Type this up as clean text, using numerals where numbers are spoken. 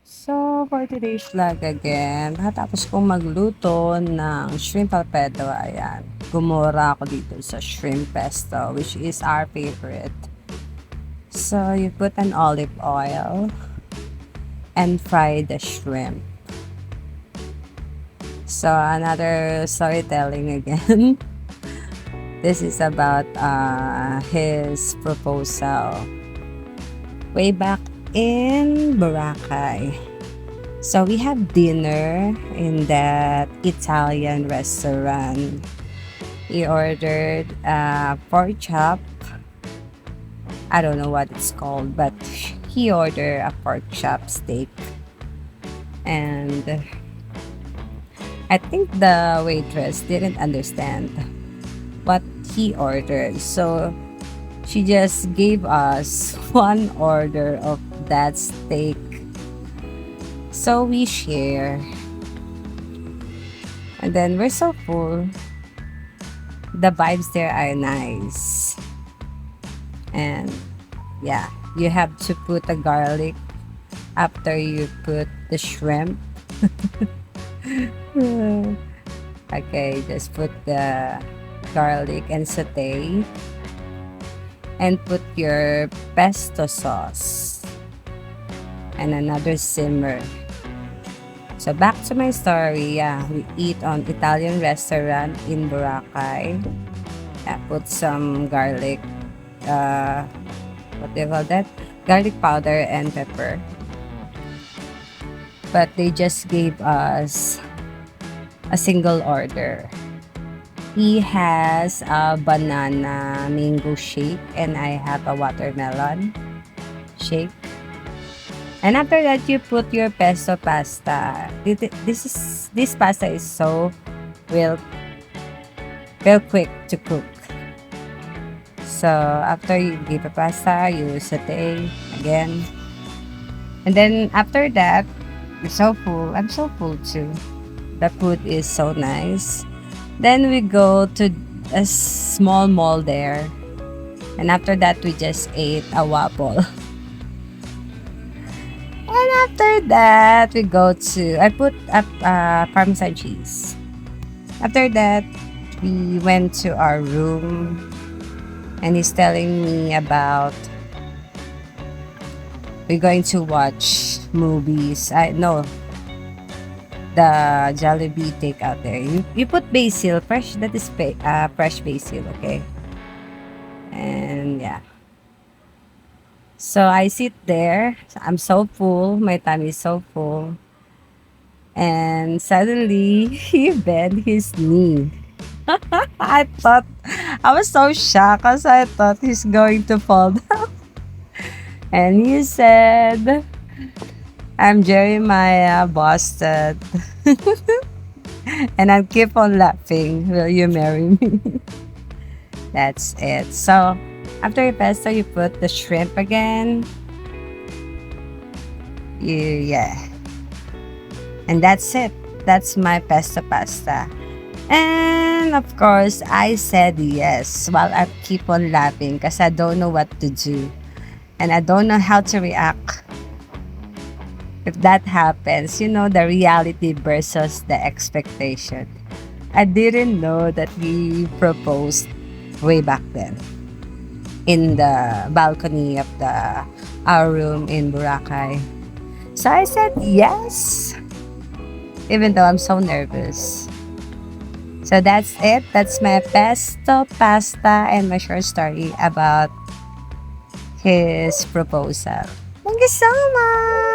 So, for today's vlog again, matapos kong magluto ng shrimp alpedo, ayan, gumora ako dito sa shrimp pesto, which is our favorite. So, you put an olive oil and fry the shrimp. So, another storytelling again. This is about his proposal way back in Boracay. So we have dinner in that Italian restaurant. He ordered pork chop. I don't know what it's called, but he ordered a pork chop steak. And I think the waitress didn't understand what he ordered. So she just gave us one order of that steak. So we share. And then we're so full. The vibes there are nice. And yeah, you have to put the garlic after you put the shrimp. Okay, just put the garlic and saute. And put your pesto sauce. And another simmer. So back to my story, yeah, we eat on Italian restaurant in Boracay. Yeah, put some garlic, what do you call that? Garlic powder and pepper. But they just gave us a single order. He has a banana mango shake and I have a watermelon shake. And after that, you put your pesto pasta. This pasta is so real, real quick to cook. So after you give the pasta, you saute again. And then after that, you're so full. I'm so full too. The food is so nice. Then we go to a small mall there. And after that, we just ate a waffle. And after that, we go to, I put up Parmesan cheese. After that, we went to our room. And he's telling me about, we're going to watch movies. I know the Jollibee takeout there. You put basil, fresh, that is fresh basil, okay? And yeah. So I sit there. I'm so full. My tummy is so full. And suddenly, he bent his knee. I thought, I was so shocked because I thought he's going to fall down. And he said, I'm Jeremiah Boston. And I keep on laughing. Will you marry me? That's it. So, after your pesto, you put the shrimp again. Yeah. And that's it. That's my pesto pasta. And of course, I said yes while I keep on laughing because I don't know what to do. And I don't know how to react if that happens. You know, the reality versus the expectation. I didn't know that he proposed way back then in the balcony of our room in Boracay. So I said yes, even though I'm so nervous. So that's it. That's my pesto pasta and my short story about his proposal. Thank you so much.